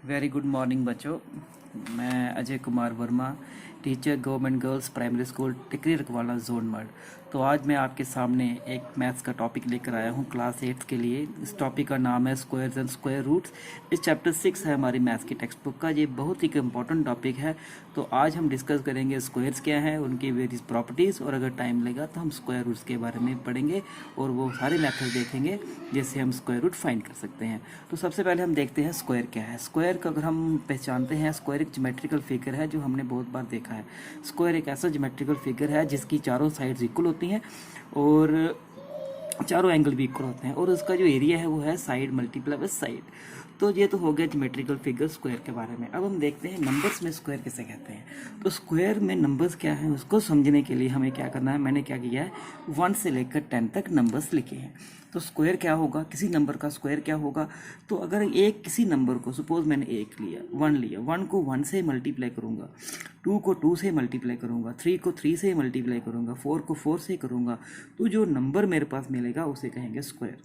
Very good morning बच्चों। मैं Ajay Kumar Verma, teacher government girls primary school Tikri Rakhwala zone mud. तो आज मैं आपके सामने एक मैथ्स का टॉपिक लेकर आया हूँ क्लास 8 के लिए। इस टॉपिक का नाम है स्क्वायर्स एंड स्क्वायर रूट्स। इस चैप्टर 6 है हमारी मैथ्स की टेक्स्ट बुक का। ये बहुत ही इम्पॉर्टेंट टॉपिक है। तो आज हम डिस्कस करेंगे स्क्वायर्स क्या है, उनकी वेरियस प्रॉपर्टीज़, और अगर टाइम लगा तो हम स्क्वायर रूट्स के बारे में पढ़ेंगे और वो सारे मेथड देखेंगे जिससे हम स्क्वायर रूट फाइंड कर सकते हैं। तो सबसे पहले हम देखते हैं स्क्वायर क्या है। स्क्वायर का अगर हम पहचानते हैं, स्क्वायर एक ज्योमेट्रिकल फिगर है जो हमने बहुत बार देखा है। स्क्वायर एक ऐसा ज्योमेट्रिकल फिगर है जिसकी चारों साइड्स इक्वल होती हैं और चारों एंगल भी इक्वल होते हैं, और उसका जो एरिया है वो है साइड मल्टीप्लाई बाय साइड। तो ये तो हो गया ज्योमेट्रिकल फिगर स्क्वायर के बारे में। अब हम देखते हैं नंबर्स में स्क्वायर किसे कहते हैं। तो स्क्वायर में नंबर्स क्या है उसको समझने के लिए हमें क्या करना है, मैंने क्या किया है, 1 से लेकर 10 तक नंबर्स लिखे हैं। तो स्क्वायर क्या होगा, किसी नंबर का स्क्वायर क्या होगा। तो अगर एक किसी नंबर को, सपोज मैंने 1 लिया, 1 लिया, 1 को 1 से मल्टीप्लाई करूँगा, 2 को 2 से मल्टीप्लाई करूँगा, 3 को 3 से मल्टीप्लाई करूँगा, 4 को 4 से करूँगा, तो जो नंबर मेरे पास मिलेगा उसे कहेंगे स्क्वायर।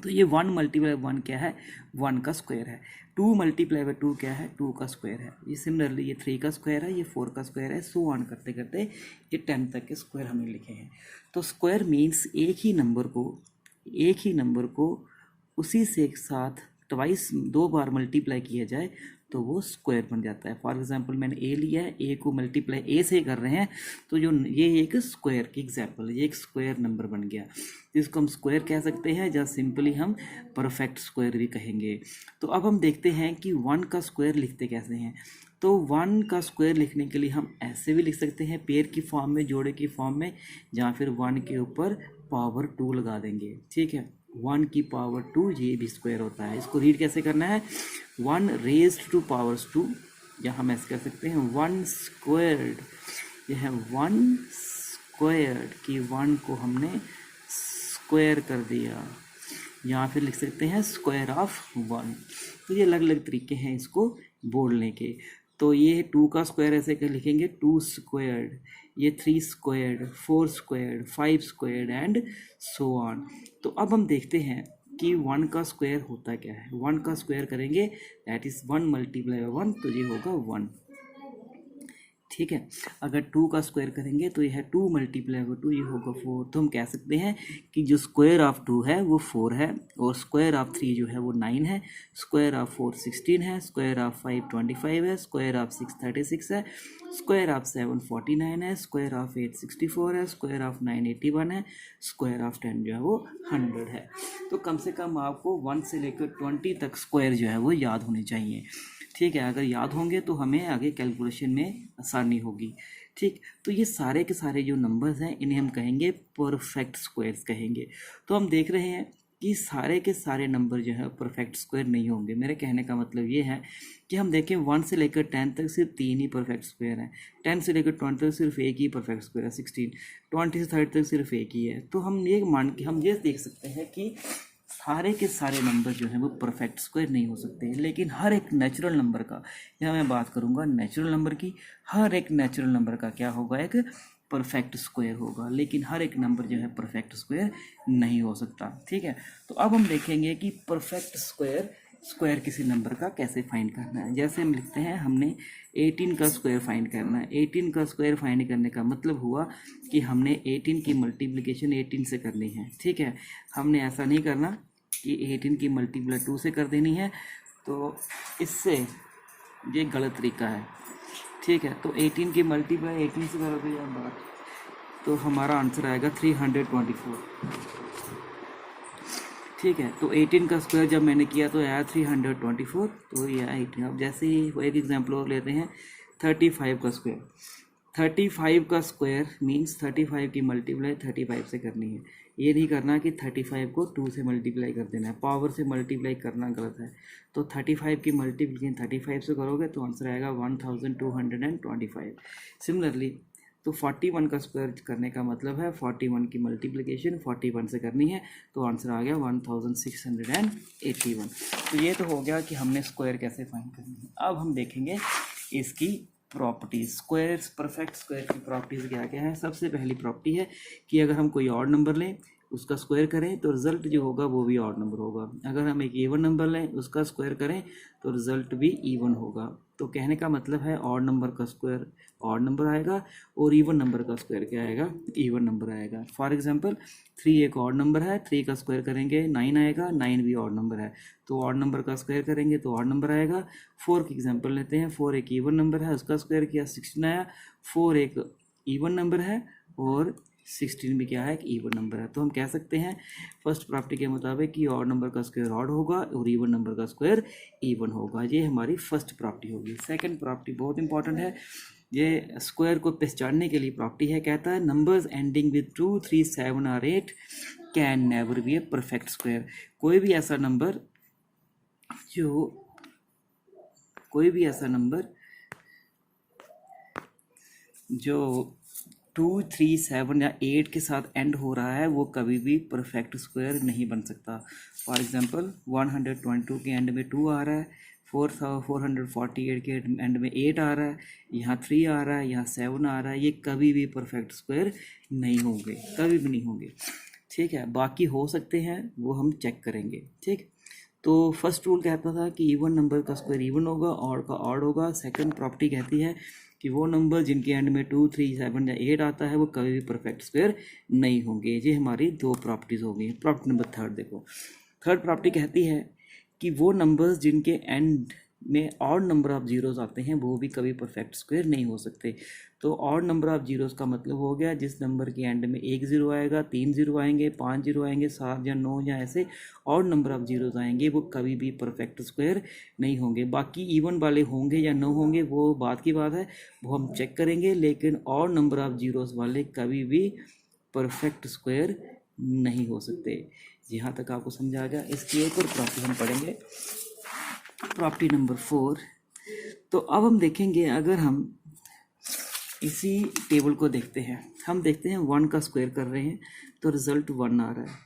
तो ये 1 मल्टीप्लाई 1 क्या है, 1 का स्क्वायर है। 2 मल्टीप्लाई बाय 2 क्या है, 2 का स्क्वायर है। ये सिमिलरली ये 3 का स्क्वायर है, ये 4 का स्क्वायर है, सो ऑन करते करते ये 10 तक के स्क्वायर हमने लिखे हैं। तो स्क्वायर मीन्स एक ही नंबर को उसी से एक साथ ट्वाइस 2 बार मल्टीप्लाई किया जाए तो वो स्क्वायर बन जाता है। फॉर एग्जांपल मैंने ए लिया है, ए को मल्टीप्लाई ए से कर रहे हैं, तो जो ये एक स्क्वायर की एग्जांपल है, ये एक स्क्वायर नंबर बन गया, जिसको हम स्क्वायर कह सकते हैं, या सिंपली हम परफेक्ट स्क्वायर भी कहेंगे। तो अब हम देखते हैं कि 1 का स्क्वायर लिखते कैसे हैं। तो 1 का स्क्वायर लिखने के लिए हम ऐसे भी लिख सकते हैं, पेयर की फॉर्म में, जोड़े की फॉर्म में, या फिर 1 के ऊपर पावर 2 लगा देंगे। ठीक है, 1 की पावर 2 ये भी स्क्वायर होता है। इसको रीड कैसे करना है, 1 रेज्ड टू पावर्स 2, या हम ऐसे कर सकते हैं 1 स्क्वायर्ड। यह है 1 स्क्वायर्ड की 1 को हमने स्क्वायर कर दिया, या फिर लिख सकते हैं स्क्वायर ऑफ 1। तो ये अलग अलग तरीके हैं इसको बोलने के। तो ये 2 का स्क्वायर ऐसे कर लिखेंगे 2 स्क्वायर्ड, ये 3 squared, 4 squared, 5 squared and so on. तो अब हम देखते हैं कि 1 का स्क्वायर होता क्या है। 1 का स्क्वायर करेंगे दैट इज़ 1 मल्टीप्लाई बाय 1, तो ये होगा 1। ठीक है, अगर 2 का स्क्वायर करेंगे तो यह है 2 मल्टीप्लाई बाय 2, ये होगा 4। तो हम कह सकते हैं कि जो स्क्वायर ऑफ 2 है वो 4 है, और स्क्वायर ऑफ 3 जो है वो 9 है, स्क्वायर ऑफ 4 16 है, स्क्वायर ऑफ 5 25 है, स्क्वायर ऑफ 6 36 है, स्क्वायर ऑफ 7 49 है, स्क्वायर ऑफ 8 64 है, स्क्वायर ऑफ 9 81 है, स्क्वायर ऑफ 10 जो है वो 100 है। तो कम से कम आपको 1 से लेकर 20 तक स्क्वायर जो है वो याद होने चाहिए। ठीक है, अगर याद होंगे तो हमें आगे कैलकुलेशन में आसानी होगी। ठीक, तो ये सारे के सारे जो नंबर्स हैं इन्हें हम कहेंगे परफेक्ट स्क्वायर्स कहेंगे। तो हम देख रहे हैं कि सारे के सारे नंबर जो है परफेक्ट स्क्वायर नहीं होंगे। मेरे कहने का मतलब ये है कि हम देखें 1 से लेकर 10 तक सिर्फ 3 ही परफेक्ट स्क्वायर हैं, 10 से लेकर 20 तक सिर्फ एक ही परफेक्ट स्क्वायर है 16, 20 से 30 तक सिर्फ एक ही है। तो हम ये मान के हम ये देख सकते हैं कि सारे के सारे नंबर जो हैं वो परफेक्ट स्क्वायर नहीं हो सकते, लेकिन हर एक नेचुरल नंबर का, यहाँ मैं बात करूँगा नेचुरल नंबर की, हर एक नेचुरल नंबर का क्या होगा, एक परफेक्ट स्क्वायर होगा, लेकिन हर एक नंबर जो है परफेक्ट स्क्वायर नहीं हो सकता। ठीक है, तो अब हम देखेंगे कि परफेक्ट स्क्वायर किसी नंबर का कैसे फाइंड करना है। जैसे हम लिखते हैं हमने 18 का स्क्वायर फाइंड करना है। 18 का स्क्वायर फाइंड करने का मतलब हुआ कि हमने 18 की मल्टीप्लिकेशन 18 से करनी है। ठीक है, हमने ऐसा नहीं करना कि 18 की मल्टीप्लाई 2 से कर देनी है, तो इससे ये गलत तरीका है। ठीक है, तो 18 की मल्टीप्लाई 18 से करोगे या बात, तो हमारा आंसर आएगा 324। ठीक है, तो 18 का स्क्वायर जब मैंने किया तो आया 324, तो ये आया 18। अब जैसे ही वो एक एग्जाम्पल और लेते हैं 35 का स्क्वायर। 35 का स्क्वायर मीन्स 35 की मल्टीप्लाई 35 से करनी है। ये नहीं करना कि 35 को 2 से मल्टीप्लाई कर देना है, पावर से मल्टीप्लाई करना गलत है। तो 35 की मल्टीप्लिकेशन 35 से करोगे तो आंसर आएगा 1225। सिमिलरली तो 41 का स्क्वायर करने का मतलब है 41 की मल्टीप्लिकेशन 41 से करनी है, तो आंसर आ गया 1681। तो ये तो हो गया कि हमने स्क्वायर कैसे फाइंड करनी है। अब हम देखेंगे इसकी प्रॉपर्टीज, स्क्वायर्स परफेक्ट स्क्वायर की प्रॉपर्टीज क्या क्या है। सबसे पहली प्रॉपर्टी है कि अगर हम कोई और नंबर लें उसका स्क्वायर करें तो रिजल्ट जो होगा वो भी ऑड नंबर होगा। अगर हम एक इवन नंबर लें उसका स्क्वायर करें तो रिजल्ट भी इवन होगा। तो कहने का मतलब है ऑड नंबर का स्क्वायर ऑड नंबर आएगा और इवन नंबर का स्क्वायर क्या आएगा, इवन नंबर आएगा। फॉर एग्जांपल 3 एक ऑड नंबर है, 3 का स्क्वायर करेंगे 9 आएगा, 9 भी ऑड नंबर है तो ऑड नंबर का स्क्वायर करेंगे तो ऑड नंबर आएगा। 4 की एग्जांपल लेते हैं, 4 एक इवन नंबर है, उसका स्क्वायर किया 16 आया। 4 एक इवन नंबर है और 16 भी क्या है, एक इवन नंबर है। तो हम कह सकते हैं फर्स्ट प्रॉपर्टी के मुताबिक कि ऑड नंबर का स्क्वायर ऑड होगा और इवन नंबर का स्क्वायर इवन होगा। ये हमारी फर्स्ट प्रॉपर्टी होगी। सेकंड प्रॉपर्टी बहुत इंपॉर्टेंट है, ये स्क्वायर को पहचानने के लिए प्रॉपर्टी है। कहता है नंबर्स एंडिंग विद 2, 3, 7 और 8 can never be a perfect square. कोई भी ऐसा नंबर जो 2, 3, 7 या 8 के साथ एंड हो रहा है वो कभी भी परफेक्ट स्क्वायर नहीं बन सकता। फॉर एग्जांपल 122 के एंड में 2 आ रहा है, 448 के एंड में 8 आ रहा है, यहाँ 3 आ रहा है, यहाँ 7 आ रहा है, ये कभी भी परफेक्ट स्क्वायर नहीं होंगे, कभी भी नहीं होंगे। ठीक है, बाकी हो सकते हैं वो हम चेक करेंगे। ठीक, तो फर्स्ट रूल कहता था कि इवन नंबर का स्क्वायर इवन होगा, ऑड का ऑड होगा। सेकंड प्रॉपर्टी कहती है कि वो नंबर जिनके एंड में 2, 3, 7 या 8 आता है वो कभी भी परफेक्ट स्क्वायर नहीं होंगे। ये हमारी दो प्रॉपर्टीज हो गई। प्रॉपर्टी नंबर थर्ड देखो, थर्ड प्रॉपर्टी कहती है कि वो नंबर्स जिनके एंड में ऑड नंबर ऑफ जीरोस आते हैं वो भी कभी परफेक्ट स्क्वायर नहीं हो सकते। तो ऑड नंबर ऑफ जीरोस का मतलब हो गया जिस नंबर के एंड में 1 0 आएगा, 3 0 आएंगे, 5 0 आएंगे, 7 या 9 या ऐसे ऑड नंबर ऑफ जीरोस आएंगे वो कभी भी परफेक्ट स्क्वायर नहीं होंगे। बाकी इवन वाले होंगे या न होंगे वो बात की बात है, वो हम चेक करेंगे, लेकिन ऑड नंबर ऑफ जीरोस वाले कभी भी परफेक्ट स्क्वायर नहीं हो सकते। यहाँ तक आपको समझ आ गया। इसकी एक और प्रॉपर्टी हम पढ़ेंगे, प्रॉपर्टी नंबर 4। तो अब हम देखेंगे, अगर हम इसी टेबल को देखते हैं, हम देखते हैं 1 का स्क्वायर कर रहे हैं तो रिजल्ट 1 आ रहा है,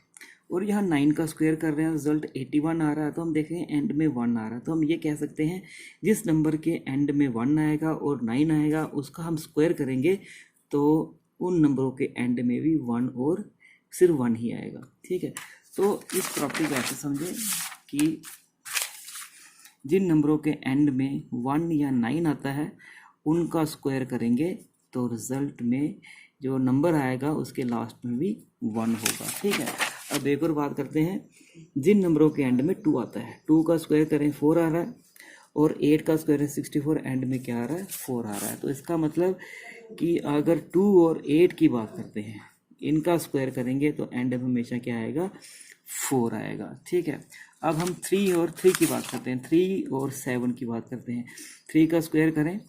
और यहाँ 9 का स्क्वायर कर रहे हैं रिजल्ट 81 आ रहा है। तो हम देख रहे हैं एंड में 1 आ रहा है, तो हम ये कह सकते हैं जिस नंबर के एंड में 1 आएगा और 9 आएगा उसका हम स्क्वायर करेंगे तो उन नंबरों के एंड में भी 1 और सिर्फ 1 ही आएगा। ठीक है, तो इस प्रॉपर्टी को ऐसे समझें कि जिन नंबरों के एंड में 1 या 9 आता है उनका स्क्वायर करेंगे तो रिजल्ट में जो नंबर आएगा उसके लास्ट में भी 1 होगा। ठीक है, अब एक और बात करते हैं, जिन नंबरों के एंड में 2 आता है, 2 का स्क्वायर करें 4 आ रहा है, और 8 का स्क्वायर है 64, एंड में क्या आ रहा है, 4 आ रहा है। तो इसका मतलब कि अगर 2 और 8 की बात करते हैं, इनका स्क्वायर करेंगे तो एंड में हमेशा क्या आएगा, 4 आएगा। ठीक है, अब हम 3 और 3 की बात करते हैं, 3 और 7 की बात करते हैं। 3 का स्क्वायर करें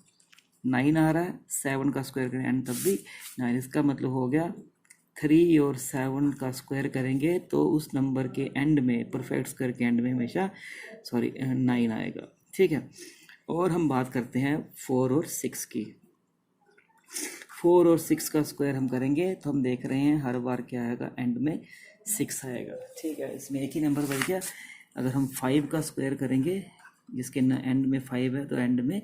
9 आ रहा है, 7 का स्क्वायर करें एंड तब भी 9। इसका मतलब हो गया 3 और 7 का स्क्वायर करेंगे तो उस नंबर के एंड में, परफेक्ट स्क्वायर के एंड में हमेशा 9 आएगा। ठीक है, और हम बात करते हैं 4 और 6 की। 4 और 6 का स्क्वायर हम करेंगे तो हम देख रहे हैं हर बार क्या आएगा, एंड में 6 आएगा। ठीक है, इसमें एक ही नंबर बच गया। अगर हम 5 का स्क्वायर करेंगे जिसके एंड में 5 है तो एंड में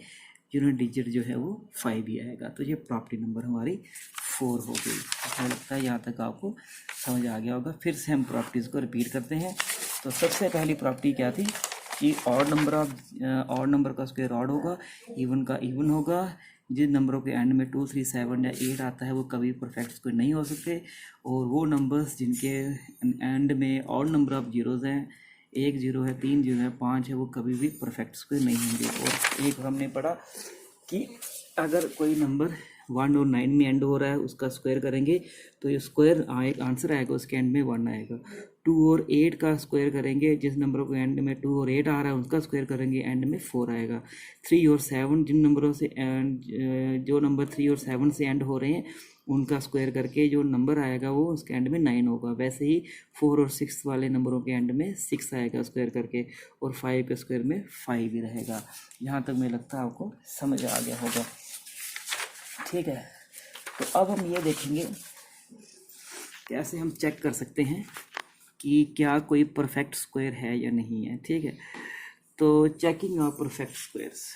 यूनिट डिजिट जो है वो 5 ही आएगा। तो ये प्रॉपर्टी नंबर हमारी 4 हो गई। मुझे लगता है यहाँ तक आपको समझ आ गया होगा। फिर से हम प्रॉपर्टीज़ को रिपीट करते हैं। तो सबसे पहली प्रॉपर्टी क्या थी कि ऑड नंबर का स्क्वायर ऑड होगा, इवन का इवन होगा। जिन नंबरों के एंड में 2, 3, 7 या 8 आता है वो कभी परफेक्ट स्क्वायर नहीं हो सकते, और वो नंबर्स जिनके एंड में ऑड नंबर ऑफ जीरोज़ हैं, 1 0 है, 3 0 है, 5 है, वो कभी भी परफेक्ट स्क्वायर नहीं होंगे। और एक हमने पढ़ा कि अगर कोई नंबर 1 और 9 में एंड हो रहा है उसका स्क्वायर करेंगे तो ये स्क्वायर आंसर आएगा, उसके एंड में 1 आएगा। 2 और 8 का स्क्वायर करेंगे, जिस नंबर को एंड में 2 और 8 आ रहा है उसका स्क्वायर करेंगे, एंड में 4 आएगा। 3 और 7, जिन नंबरों से जो नंबर 3 और 7 से एंड हो रहे हैं उनका स्क्वायर करके जो नंबर आएगा वो उसके एंड में 9 होगा। वैसे ही 4 और 6 वाले नंबरों के एंड में 6 आएगा स्क्वायर करके, और 5 के स्क्वायर में 5 ही रहेगा। यहाँ तक मुझे लगता है आपको समझ आ गया होगा। ठीक है, तो अब हम ये देखेंगे कैसे हम चेक कर सकते हैं कि क्या कोई परफेक्ट स्क्वायर है या नहीं है। ठीक है, तो checking of perfect squares.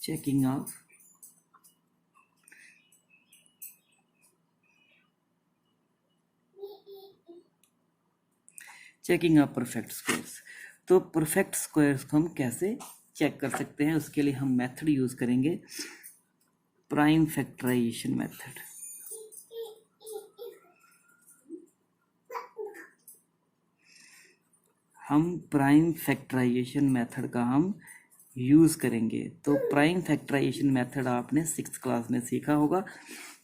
Checking of perfect squares. तो परफेक्ट स्क्वायर्स को हम कैसे चेक कर सकते हैं, उसके लिए हम मेथड यूज करेंगे प्राइम फैक्टराइजेशन मेथड। हम प्राइम फैक्टराइजेशन मेथड का हम यूज़ करेंगे। तो प्राइम फैक्टराइजेशन मेथड आपने 6th क्लास में सीखा होगा।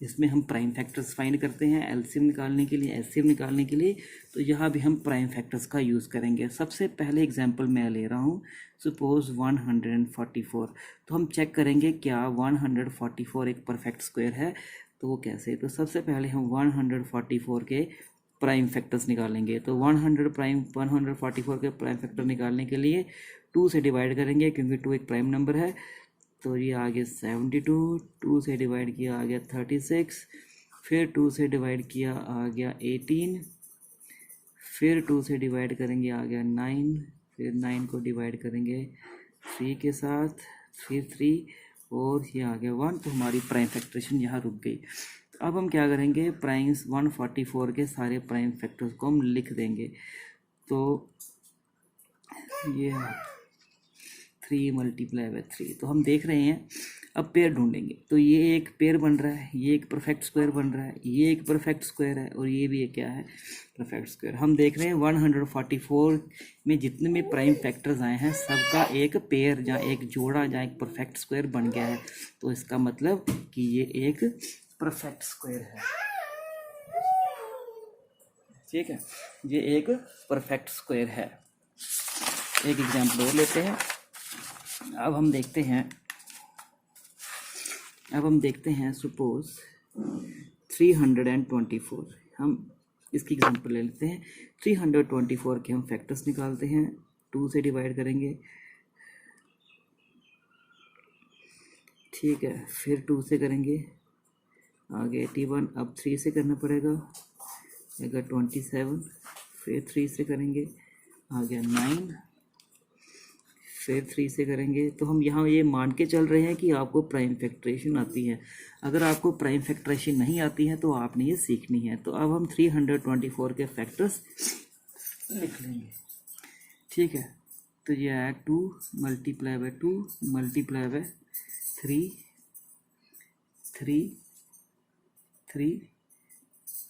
इसमें हम प्राइम फैक्टर्स फाइंड करते हैं एलसीएम निकालने के लिए, एचसीएफ निकालने के लिए। तो यहाँ भी हम प्राइम फैक्टर्स का यूज़ करेंगे। सबसे पहले एग्जांपल मैं ले रहा हूँ, सपोज 144। तो हम चेक करेंगे क्या 144 एक परफेक्ट स्क्वायर है। तो वो कैसे, तो सबसे पहले हम 144 के प्राइम फैक्टर्स निकालेंगे। तो 144 के प्राइम फैक्टर निकालने के लिए 2 से डिवाइड करेंगे, क्योंकि 2 एक प्राइम नंबर है। तो ये आ गया 72, 2 से डिवाइड किया आ गया 36, फिर 2 से डिवाइड किया आ गया 18, फिर 2 से डिवाइड करेंगे आ गया 9, फिर 9 को डिवाइड करेंगे 3 के साथ, फिर 3 और ये आ गया 1। तो हमारी प्राइम फैक्टरेशन यहाँ रुक गई। तो अब हम क्या करेंगे, प्राइम 144 के सारे प्राइम फैक्टर्स को हम लिख देंगे। तो ये 3 मल्टीप्लाई बाय 3। तो हम देख रहे हैं, अब पेयर ढूंढेंगे। तो ये एक पेयर बन रहा है, ये एक परफेक्ट स्क्वायर बन रहा है, ये एक परफेक्ट स्क्वायर है और ये भी एक क्या है, परफेक्ट स्क्वायर। हम देख रहे हैं 144 में जितने भी प्राइम फैक्टर्स आए हैं सबका एक पेयर, जहाँ एक जोड़ा, जहाँ एक परफेक्ट स्क्वायर बन गया है। तो इसका मतलब कि ये एक परफेक्ट स्क्वायर है। ठीक है, ये एक परफेक्ट स्क्वायर है। एक एग्जाम्पल और लेते हैं। अब हम देखते हैं सपोज 324। हम इसकी एग्जांपल ले लेते हैं। 324 के हम फैक्टर्स निकालते हैं। 2 से डिवाइड करेंगे, ठीक है, फिर 2 से करेंगे आगे 81, अब 3 से करना पड़ेगा, आएगा 27, फिर 3 से करेंगे आ गया 9, फिर 3 से करेंगे। तो हम यहाँ ये मान के चल रहे हैं कि आपको प्राइम फैक्टरेशन आती है। अगर आपको प्राइम फैक्टरेशन नहीं आती है तो आपने ये सीखनी है। तो अब हम 324 के फैक्टर्स लिख लेंगे। ठीक है, तो ये आया 2 मल्टीप्लाई बाय 2 मल्टीप्लाई बाय 3 3 3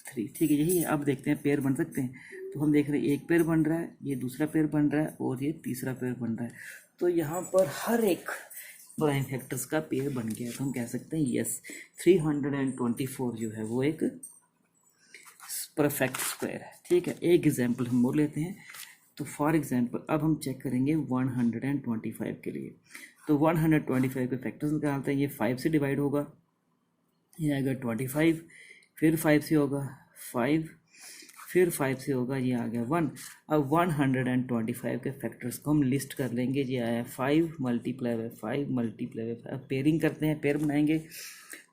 3। ठीक है, यही है। अब देखते हैं पेयर बन सकते हैं। तो हम देख रहे हैं एक पेयर बन रहा है, ये दूसरा पेयर बन रहा है और ये तीसरा पेयर बन रहा है। तो यहाँ पर हर एक प्राइम फैक्टर्स का पेयर बन गया है। तो हम कह सकते हैं यस, 324 जो है वो एक परफेक्ट स्क्वायर है। ठीक है, एक एग्जांपल हम और लेते हैं। तो फॉर एग्जांपल अब हम चेक करेंगे 125 के लिए। तो 125 के फैक्टर्स निकालते हैं। ये 5 से डिवाइड होगा, ये आएगा 25, फिर 5 से होगा 5, फिर 5 से होगा, ये आ गया 1। अब 125 के फैक्टर्स को हम लिस्ट कर लेंगे। ये आया 5 multiply by 5 multiply by 5। Pairing करते हैं, पेयर बनाएंगे।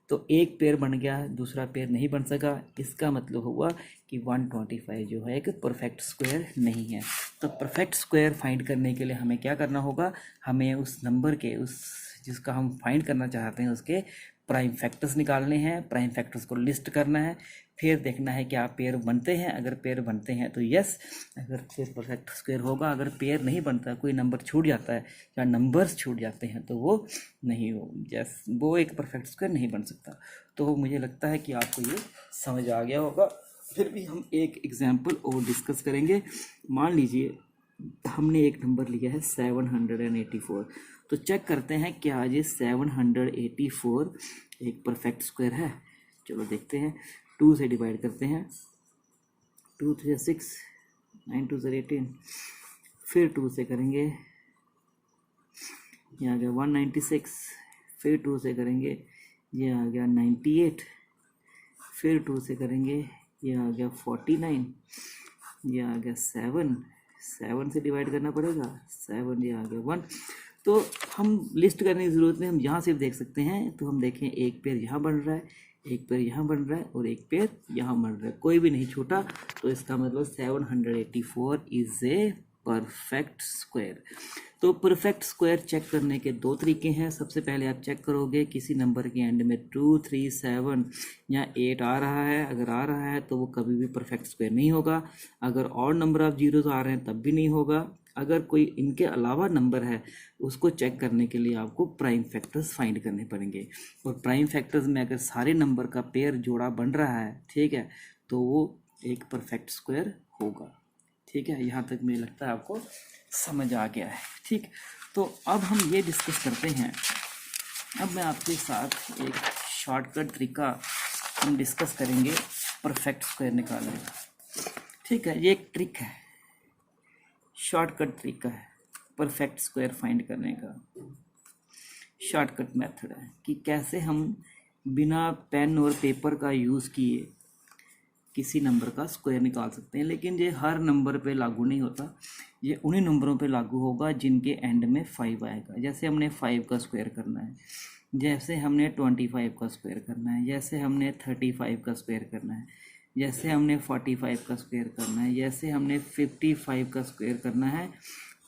तो एक पेयर बन गया, दूसरा पेयर नहीं बन सका। इसका मतलब हुआ कि 125 जो है एक परफेक्ट स्क्वायर नहीं है। तो परफेक्ट स्क्वायर फाइंड करने के लिए हमें क्या करना होगा, हमें उस नंबर के, उस जिसका हम फाइंड करना चाहते हैं उसके प्राइम फैक्टर्स निकालने हैं, प्राइम फैक्टर्स को लिस्ट करना है, फिर देखना है कि आप पेयर बनते हैं। अगर पेयर बनते हैं तो यस, अगर फिर परफेक्ट स्क्वायर होगा। अगर पेयर नहीं बनता, कोई नंबर छूट जाता है या नंबर्स छूट जाते हैं तो वो नहीं हो, यस, वो एक परफेक्ट स्क्वायर नहीं बन सकता। तो मुझे लगता है कि आपको ये समझ आ गया होगा। फिर भी हम एक एग्जाम्पल और डिस्कस करेंगे। मान लीजिए हमने एक नंबर लिया है 784। तो चेक करते हैं क्या ये 784 एक परफेक्ट स्क्वायर है। चलो देखते हैं। 2 से डिवाइड करते हैं, 2 3 6, 9 2 18, फिर 2 से करेंगे, ये आ गया 196, फिर 2 से करेंगे, ये आ गया 98, फिर 2 से करेंगे, ये आ गया 49, ये आ गया 7 से डिवाइड करना पड़ेगा 7, ये आ गया 1। तो हम लिस्ट करने की ज़रूरत नहीं, हम यहाँ सिर्फ देख सकते हैं। तो हम देखें एक पेयर यहाँ बन रहा है, एक पेयर यहाँ बन रहा है और एक पेयर यहाँ बन रहा है, कोई भी नहीं छूटा। तो इसका मतलब 784 इज़ ए परफेक्ट स्क्वायर। तो परफेक्ट स्क्वायर चेक करने के दो तरीके हैं। सबसे पहले आप चेक करोगे किसी नंबर के एंड में 2, 3, 7 या 8 आ रहा है। अगर आ रहा है तो वो कभी भी परफेक्ट स्क्वायर नहीं होगा। अगर और नंबर ऑफ जीरोस आ रहे हैं तब भी नहीं होगा। अगर कोई इनके अलावा नंबर है उसको चेक करने के लिए आपको प्राइम फैक्टर्स फाइंड करने पड़ेंगे। और प्राइम फैक्टर्स में अगर सारे नंबर का पेयर जोड़ा बन रहा है, ठीक है, तो वो एक परफेक्ट स्क्वायर होगा। ठीक है, यहाँ तक मुझे लगता है आपको समझ आ गया है। ठीक, तो अब हम ये डिस्कस करते हैं। अब मैं आपके साथ एक शॉर्टकट तरीका हम डिस्कस करेंगे परफेक्ट स्क्वायर निकालने का। ठीक है, ये एक ट्रिक है, शॉर्टकट तरीका है परफेक्ट स्क्वायर फाइंड करने का। शॉर्टकट मेथड है कि कैसे हम बिना पेन और पेपर का यूज़ किए किसी नंबर का स्क्वायर निकाल सकते हैं। लेकिन ये हर नंबर पे लागू नहीं होता, ये उन्हीं नंबरों पे लागू होगा जिनके एंड में 5 आएगा। जैसे हमने 5 का स्क्वायर करना है, जैसे हमने 25 का स्क्वायर करना है, जैसे हमने 35 का स्क्वायर करना है, जैसे हमने 45 का स्क्वायर करना है, जैसे हमने 55 का स्क्वायर करना है।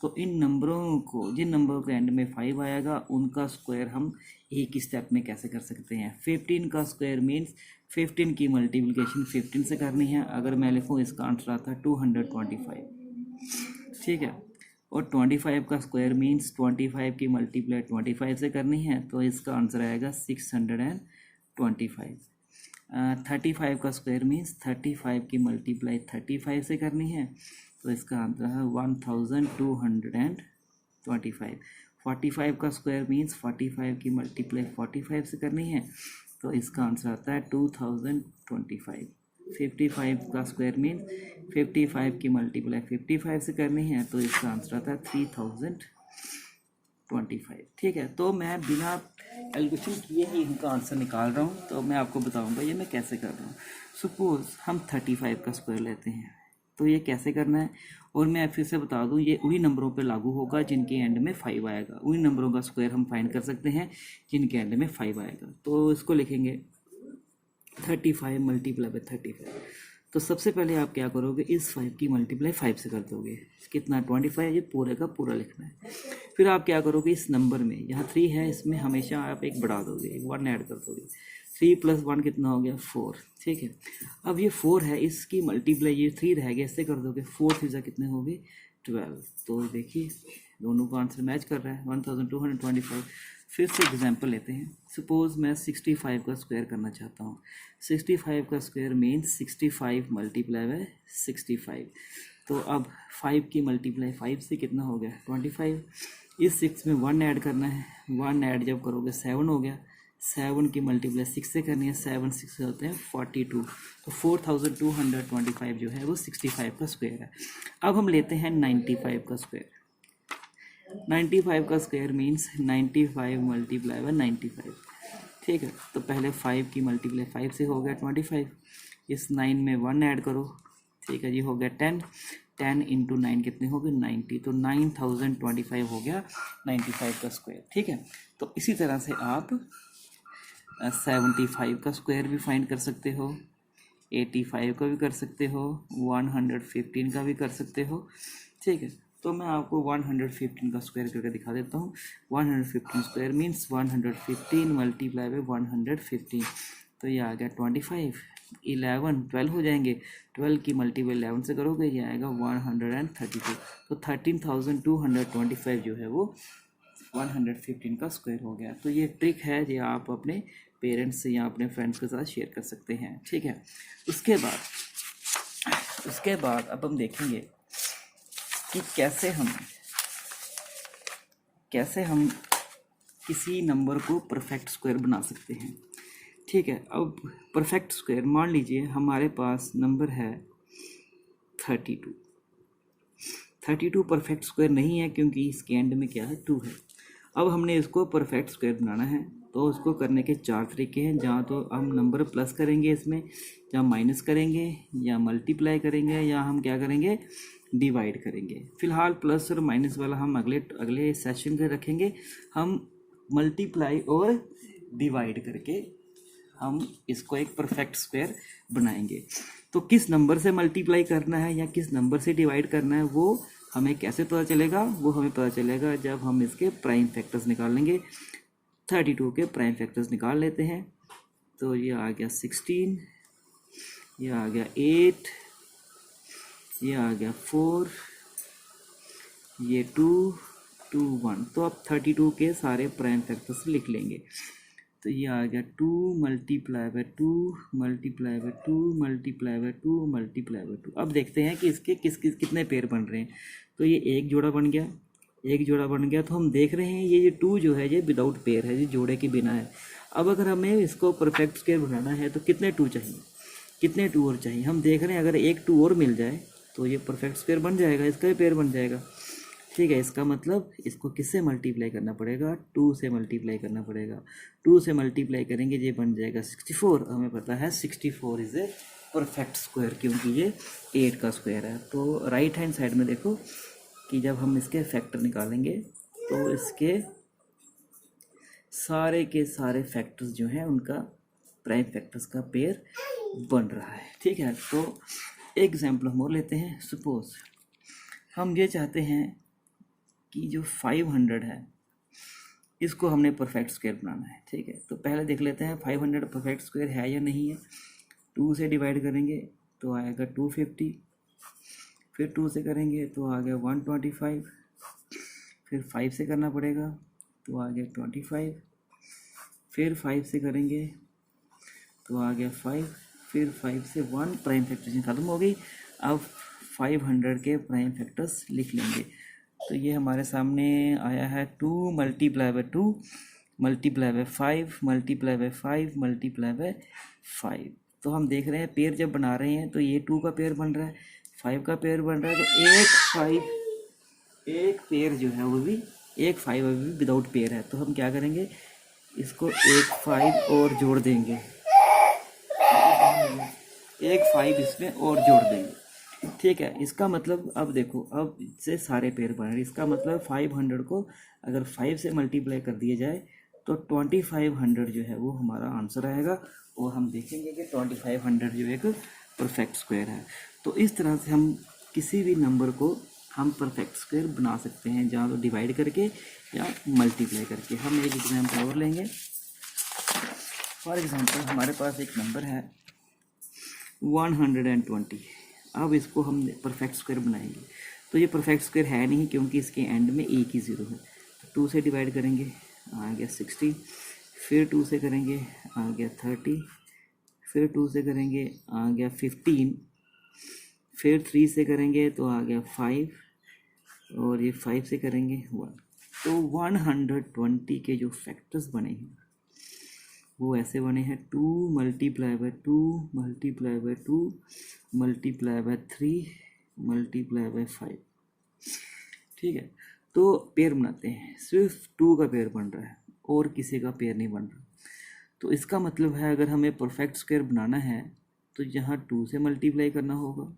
तो इन नंबरों को, जिन नंबरों के एंड में 5 आएगा, उनका स्क्वायर हम एक ही स्टेप में कैसे कर सकते हैं। 15 का स्क्वायर मीन्स 15 की मल्टीप्लिकेशन 15 से करनी है। अगर मैं लिखूँ, इसका आंसर आता है 225। ठीक है, और 25 का स्क्वायर मीन्स 25 की मल्टीप्लाई 25 से करनी है, तो इसका आंसर आएगा 625। 35 का स्क्वायर मीन्स 35 की मल्टीप्लाई 35 से करनी है, तो इसका आंसर है 1225। 45 का स्क्वायर मीन्स 45 की मल्टीप्लाई 45 से करनी है, तो इसका आंसर आता है 2025। 55 का स्क्वायर मीन्स 55 की मल्टीप्लाई 55 से करनी है, तो इसका आंसर आता है 3025। ठीक है, तो मैं बिना कैलकुलेशन किए ही इनका आंसर निकाल रहा हूँ। तो मैं आपको बताऊँगा ये मैं कैसे कर रहा हूँ। सपोज़ हम 35 का स्क्वायर लेते हैं, तो ये कैसे करना है। और मैं फिर से बता दूं, ये उन्हीं नंबरों पे लागू होगा जिनके एंड में 5 आएगा। उन्हीं नंबरों का स्क्वायर हम फाइंड कर सकते हैं जिनके एंड में 5 आएगा। तो इसको लिखेंगे 35 मल्टीप्लाई बाई 35। तो सबसे पहले आप क्या करोगे, इस 5 की मल्टीप्लाई 5 से कर दोगे। कितना, 25, ये पूरे का पूरा लिखना है। फिर आप क्या करोगे, इस नंबर में यहाँ 3 है, इसमें हमेशा आप एक बढ़ा दोगे, 1 ऐड कर दोगे। 3 + 1 कितना हो गया, 4। ठीक है, अब ये 4 है, इसकी मल्टीप्लाई ये 3 रह गया, इससे कर दोगे। 4 3 कितने हो गए, 12। तो देखिए दोनों का आंसर मैच कर रहा है, 1225। फिर से एग्जांपल लेते हैं। सपोज़ मैं 65 का स्क्वायर करना चाहता हूँ। 65 का स्क्वायर मीन्स 65 मल्टीप्लाई बाय 65। तो अब 5 की मल्टीप्लाई 5 से कितना हो गया, 25। इस 6 में 1 ऐड करना है, 1 ऐड जब करोगे 7 हो गया। 7 की मल्टीप्लाई 6 से करनी है, 7 6 होते हैं 42। तो 4225 जो है वो 65 का स्क्वायर है। अब हम लेते हैं 95 का स्क्वायर। 95 का स्क्वायर मीन्स 95 मल्टीप्लाई बाय 95। ठीक है, तो पहले 5 की मल्टीप्लाई 5 से हो गया 25। इस 9 में 1 ऐड करो, ठीक है जी, हो गया 10। 10 × 9 कितने हो गए, 90। तो 9025 हो गया 95 का स्क्वायर। ठीक है, तो इसी तरह से आप 75 का स्क्वायर भी फाइंड कर सकते हो, 85 का भी कर सकते हो, 115 का भी कर सकते हो। ठीक है, तो मैं आपको 115 का स्क्वायर करके दिखा देता हूँ। 115 स्क्वायर मीन्स 115 मल्टीप्लाई बाय 115। तो ये आ गया 25। 11 12 हो जाएंगे, 12 की मल्टीप्लाई 11 से करोगे, ये आएगा 132। तो 13,225 जो है वो 115 का स्क्वायर हो गया। तो ये ट्रिक है, ये आप अपने पेरेंट्स से या अपने फ्रेंड्स के साथ शेयर कर सकते हैं। ठीक है, उसके बाद अब हम देखेंगे कि कैसे हम किसी नंबर को परफेक्ट स्क्वायर बना सकते हैं। ठीक है, अब परफेक्ट स्क्वायर मान लीजिए हमारे पास नंबर है 32। 32 परफेक्ट स्क्वायर नहीं है क्योंकि इसके एंड में क्या है, 2 है। अब हमने इसको परफेक्ट स्क्वायर बनाना है, तो उसको करने के 4 तरीके हैं। जहाँ तो हम नंबर प्लस करेंगे इसमें, या माइनस करेंगे, या मल्टीप्लाई करेंगे, या हम क्या करेंगे, डिवाइड करेंगे। फिलहाल प्लस और माइनस वाला हम अगले सेशन में रखेंगे। हम मल्टीप्लाई और डिवाइड करके हम इसको एक परफेक्ट स्क्वायर बनाएंगे। तो किस नंबर से मल्टीप्लाई करना है या किस नंबर से डिवाइड करना है वो हमें कैसे पता चलेगा? वो हमें पता चलेगा जब हम इसके प्राइम फैक्टर्स निकाल लेंगे। 32 के प्राइम फैक्टर्स निकाल लेते हैं। तो ये आ गया 16, ये आ गया 8, ये आ गया 4, ये 2, 2, 1। तो अब 32 के सारे प्राइम फैक्टर्स लिख लेंगे। तो ये आ गया 2 multiply by 2 multiply by 2 multiply by 2 multiply by 2। अब देखते हैं कि इसके कितने पेयर बन रहे हैं। तो ये एक जोड़ा बन गया, एक जोड़ा बन गया। तो हम देख रहे हैं ये 2 जो है ये विदाउट पेयर है, ये जोड़े के बिना है। अब अगर हमें इसको परफेक्ट स्क्वायर बनाना है तो कितने 2 चाहिए, कितने 2 और चाहिए? हम देख रहे हैं अगर एक 2 और मिल जाए तो ये परफेक्ट स्क्वायर बन जाएगा, इसका भी पेयर बन जाएगा। ठीक है, इसका मतलब इसको किससे मल्टीप्लाई करना पड़ेगा? 2 से मल्टीप्लाई करना पड़ेगा। 2 से मल्टीप्लाई करेंगे ये बन जाएगा 64। हमें पता है 64 इज़ ए परफेक्ट स्क्वायर, क्योंकि ये 8 का स्क्वायर है। तो राइट हैंड साइड में देखो कि जब हम इसके फैक्टर निकालेंगे तो इसके सारे के सारे फैक्टर्स जो हैं उनका प्राइम फैक्टर्स का पेयर बन रहा है। ठीक है, तो एक एग्जाम्पल हम और लेते हैं। सपोज हम ये चाहते हैं कि जो 500 है इसको हमने परफेक्ट स्क्वायर बनाना है। ठीक है, तो पहले देख लेते हैं 500 परफेक्ट स्क्वायर है या नहीं है। 2 से डिवाइड करेंगे तो आएगा 250, फिर 2 से करेंगे तो आ गया 125, फिर 5 से करना पड़ेगा तो आ गया 25, फिर 5 से करेंगे तो आ गया 5, फिर 5 से 1 प्राइम फैक्टर्स खत्म हो गई। अब 500 के प्राइम फैक्टर्स लिख लेंगे। तो ये हमारे सामने आया है 2 multiply by 2 multiply by 5 multiply by 5 multiply by 5। तो हम देख रहे हैं पेयर जब बना रहे हैं तो ये 2 का पेयर बन रहा है, 5 का पेयर बन रहा है। तो एक पेयर जो है वो भी एक 5 अभी भी विदाउट पेयर है। तो हम क्या करेंगे, इसको एक 5 और जोड़ देंगे, एक 5 इसमें और जोड़ देंगे। ठीक है, इसका मतलब अब देखो अब इससे सारे पेयर बन रहे हैं। इसका मतलब 500 को अगर 5 से मल्टीप्लाई कर दिया जाए तो 2500 जो है वो हमारा आंसर आएगा। और हम देखेंगे कि 2500 जो एक परफेक्ट स्क्वायर है। तो इस तरह से हम किसी भी नंबर को हम परफेक्ट स्क्वायर बना सकते हैं, जहाँ तो डिवाइड करके या मल्टीप्लाई करके। हम एक एग्जाम्पल और लेंगे। फॉर एग्जाम्पल हमारे पास एक नंबर है 120। अब इसको हम परफेक्ट स्क्वायर बनाएंगे। तो ये परफेक्ट स्क्वायर है नहीं, क्योंकि इसके एंड में एक ही ज़ीरो है। तो 2 से डिवाइड करेंगे आ गया 60, फिर 2 से करेंगे आ गया 30, फिर 2 से करेंगे आ गया 15, फिर 3 से करेंगे तो आ गया 5, और ये 5 से करेंगे 1। तो 120 के जो फैक्टर्स बने हैं वो ऐसे बने हैं 2 multiply by 2 multiply by 2 multiply by 3 multiply by 5। ठीक है, तो पेयर बनाते हैं। सिर्फ 2 का पेयर बन रहा है और किसी का पेयर नहीं बन रहा। तो इसका मतलब है अगर हमें परफेक्ट स्क्वायर बनाना है तो यहाँ 2 से मल्टीप्लाई करना होगा,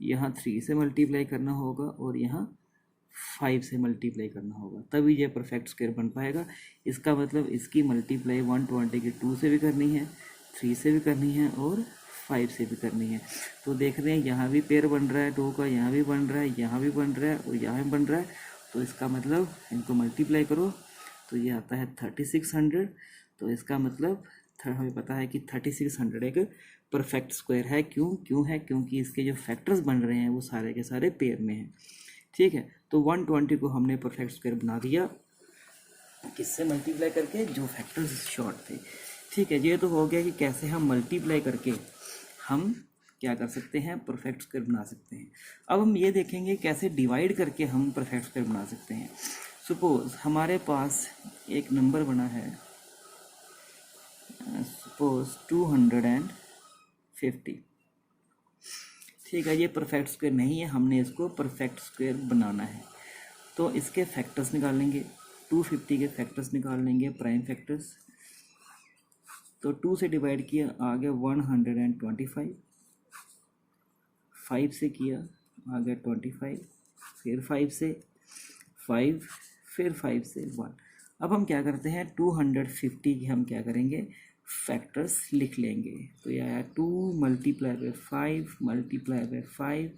यहाँ 3 से मल्टीप्लाई करना होगा, और यहाँ 5 से मल्टीप्लाई करना होगा, तभी ये परफेक्ट स्क्वायर बन पाएगा। इसका मतलब इसकी मल्टीप्लाई 120 की 2 से भी करनी है, 3 से भी करनी है, और 5 से भी करनी है। तो देख रहे हैं यहाँ भी पेयर बन रहा है 2 का, यहाँ भी बन रहा है, यहाँ भी बन रहा है, और यहाँ भी बन रहा है। तो इसका मतलब इनको मल्टीप्लाई करो तो ये आता है 3600। तो इसका मतलब हमें पता है कि 3600 एक परफेक्ट स्क्वायर है। क्यों है? क्योंकि इसके जो फैक्टर्स बन रहे हैं वो सारे के सारे पेयर में हैं। ठीक है, तो 120 को हमने परफेक्ट स्क्वायर बना दिया, किससे मल्टीप्लाई करके? जो फैक्टर्स शॉर्ट थे। ठीक है, ये तो हो गया कि कैसे हम मल्टीप्लाई करके हम क्या कर सकते हैं, परफेक्ट स्क्वायर बना सकते हैं। अब हम ये देखेंगे कैसे डिवाइड करके हम परफेक्ट स्क्वायर बना सकते हैं। सपोज हमारे पास एक नंबर बना है, सपोज 250। ठीक है, ये परफेक्ट स्क्वायर नहीं है, हमने इसको परफेक्ट स्क्वायर बनाना है। तो इसके फैक्टर्स निकालेंगे, 250 के फैक्टर्स निकाल लेंगे, प्राइम फैक्टर्स। तो 2 से डिवाइड किया आ गया 125, 5 से किया आ गया 25, फिर 5 से 5, फिर 5 से 1। अब हम क्या करते हैं, 250 की हम क्या करेंगे, फैक्टर्स लिख लेंगे। तो यह आया 2 multiply by 5 multiply by 5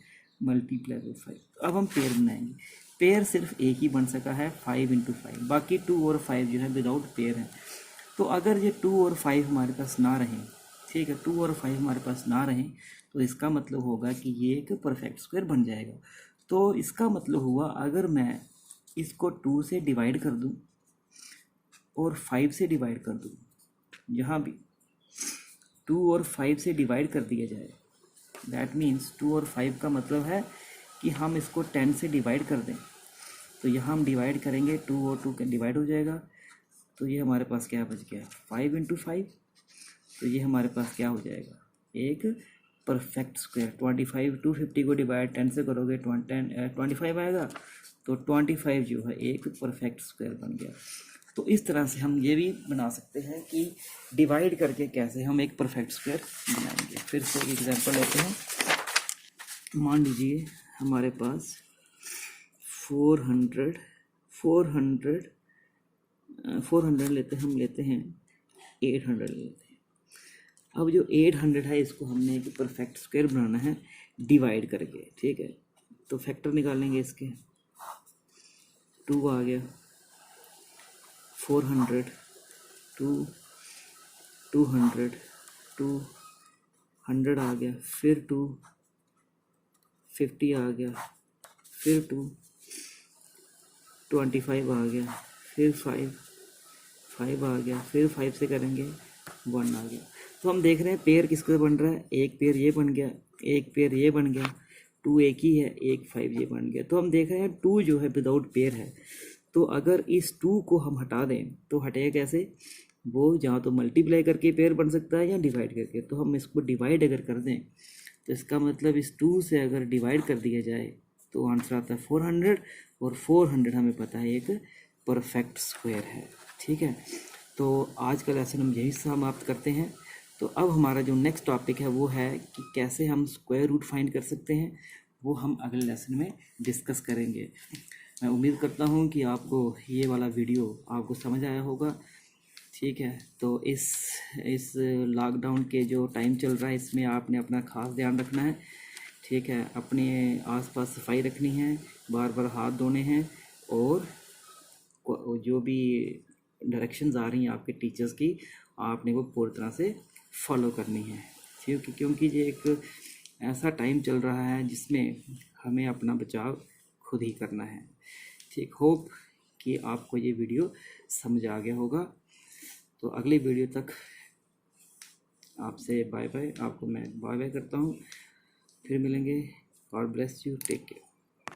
multiply by 5। अब हम पेयर बनाएंगे। पेयर सिर्फ एक ही बन सका है 5 इंटू 5, बाकी 2 और 5 जो है विदाउट पेयर है। तो अगर ये 2 और 5 हमारे पास ना रहें, ठीक है, 2 और 5 हमारे पास ना रहें, तो इसका मतलब होगा कि ये एक परफेक्ट स्क्वायर बन जाएगा। तो इसका मतलब हुआ अगर मैं इसको 2 से डिवाइड कर दूं और 5 से डिवाइड कर दूं, यहाँ भी 2 और 5 से डिवाइड कर दिया जाए, दैट मीन्स 2 और 5 का मतलब है कि हम इसको 10 से डिवाइड कर दें। तो यहाँ हम डिवाइड करेंगे, 2 और 2 डिवाइड हो जाएगा, तो ये हमारे पास क्या बच गया 5 इंटू 5। तो ये हमारे पास क्या हो जाएगा एक परफेक्ट स्क्वायर। 25 250 को डिवाइड 10 से करोगे 25 आएगा, तो 25 जो है एक परफेक्ट स्क्वायर बन गया। तो इस तरह से हम ये भी बना सकते हैं कि डिवाइड करके कैसे हम एक परफेक्ट स्क्वायर बनाएंगे। फिर से एक एग्जांपल लेते हैं। मान लीजिए हमारे पास 400 लेते हैं, हम लेते हैं 800 लेते हैं। अब जो 800 है इसको हमने एक परफेक्ट स्क्वायर बनाना है डिवाइड करके, ठीक है। तो फैक्टर निकालेंगे इसके, 2 आ गया, 400 2 200 200 आ गया, फिर 2 50 आ गया, फिर 2 25 आ गया, फिर 5 आ गया, फिर 5 से करेंगे 1 आ गया। तो हम देख रहे हैं पेयर किसका बन रहा है, एक पेयर ये बन गया, एक पेयर ये बन गया, 2 एक ही है, एक 5 ये बन गया। तो हम देख रहे हैं 2 जो है विदाउट पेयर है। तो अगर इस 2 को हम हटा दें तो हटेगा कैसे, वो जहाँ तो मल्टीप्लाई करके पेयर बन सकता है या डिवाइड करके। तो हम इसको डिवाइड अगर कर दें तो इसका मतलब इस 2 से अगर डिवाइड कर दिया जाए तो आंसर आता है 400, और 400 हमें पता है एक परफेक्ट स्क्वायर है, ठीक है। तो आज का लेसन हम यही समाप्त करते हैं। तो अब हमारा जो नेक्स्ट टॉपिक है वो है कि कैसे हम स्क्वायर रूट फाइंड कर सकते हैं, वो हम अगले लेसन में डिस्कस करेंगे। मैं उम्मीद करता हूँ कि आपको ये वाला वीडियो आपको समझ आया होगा, ठीक है। तो इस लॉकडाउन के जो टाइम चल रहा है इसमें आपने अपना खास ध्यान रखना है, ठीक है। अपने आसपास सफाई रखनी है, बार बार हाथ धोने हैं, और जो भी डायरेक्शंस आ रही हैं आपके टीचर्स की, आपने वो पूरी तरह से फॉलो करनी है, ठीक है। क्योंकि ये एक ऐसा टाइम चल रहा है जिसमें हमें अपना बचाव खुद ही करना है, ठीक। होप कि आपको ये वीडियो समझ आ गया होगा। तो अगली वीडियो तक आपसे बाय बाय, आपको मैं बाय बाय करता हूँ। फिर मिलेंगे। God bless you, take care.